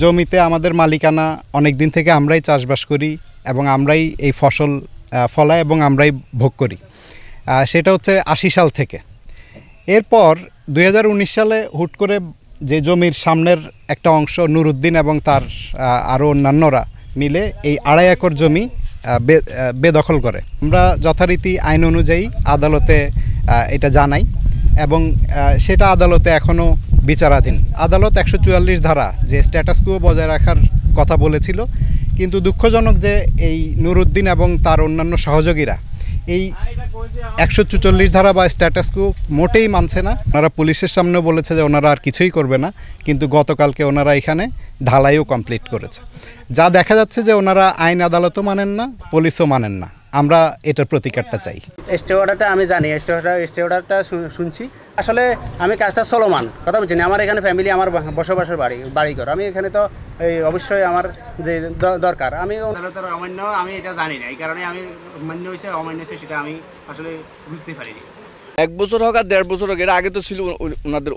জমিতে আমাদের মালিকানা অনেক দিন থেকে আমরাই চাষবাস করি এবং আমরাই এই ফসল ফলাই এবং আমরাই ভোগ করি। সেটা হচ্ছে 80 সাল থেকে। এরপর 2019 সালে হুট করে যে জমির সামনের একটা অংশ নুরুদ্দিন এবং তার আরও অন্যান্যরা মিলে এই 2.5 একর জমি বেদখল করে। আমরা যথারীতি আইন অনুযায়ী আদালতে এটা জানাই এবং সেটা আদালতে এখনও বিচারাধীন। আদালত 144 ধারা যে স্ট্যাটাস কুয়ো বজায় রাখার কথা বলেছিল, কিন্তু দুঃখজনক যে এই নুরুদ্দিন এবং তার অন্যান্য সহযোগীরা এই 144 ধারা বা স্ট্যাটাস কুয়ো মোটেই মানছে না। ওনারা পুলিশের সামনে বলেছে যে ওনারা আর কিছুই করবে না, কিন্তু গতকালকে ওনারা এখানে ঢালাইও কমপ্লিট করেছে। যা দেখা যাচ্ছে যে ওনারা আইন আদালতও মানেন না, পুলিশও মানেন না। আমরা এটার প্রতিকারটা চাই। স্টে অর্ডারটা আমি জানি, স্টে অর্ডারটা শুনছি। আসলে আমি কাজটা চলমান কথা বলছি না, আমার এখানে ফ্যামিলি, আমার বসবাসের বাড়িঘর, আমি এখানে তো এই অবশ্যই আমার যে দরকার, আমি আদালতের অমান্য আমি এটা জানি না, এই কারণে আমি মান্য হয়েছে অমান্য হয়েছে সেটা আমি আসলে বুঝতে পারিনি। 1 বছর হোক আর 1.5 বছর হোক, এর আগে তো ছিল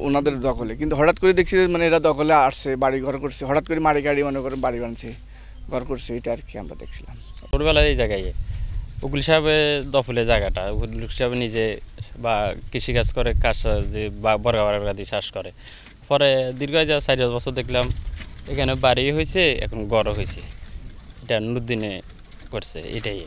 ওনাদের দখলে, কিন্তু হঠাৎ করে দেখছি মানে এরা দখলে আসছে, বাড়ি ঘর করছে, হঠাৎ করে মারি গাড়ি মনে করে বাড়ি বানছে, ঘর করছে, এটা আর কি আমরা দেখছিলাম। ছোটবেলায় এই জায়গায় উকিল সাহেবের দখলে জায়গাটা, উকিল সাহেব নিজে বা কৃষিকাজ করে, কাজ যে বর্গা দিয়ে চাষ করে। পরে দীর্ঘ 4 বছর দেখলাম এখানে বাড়ি হয়েছে, এখন গড়ও হয়েছে, এটা নুরুদ্দিনে করছে, এটাই।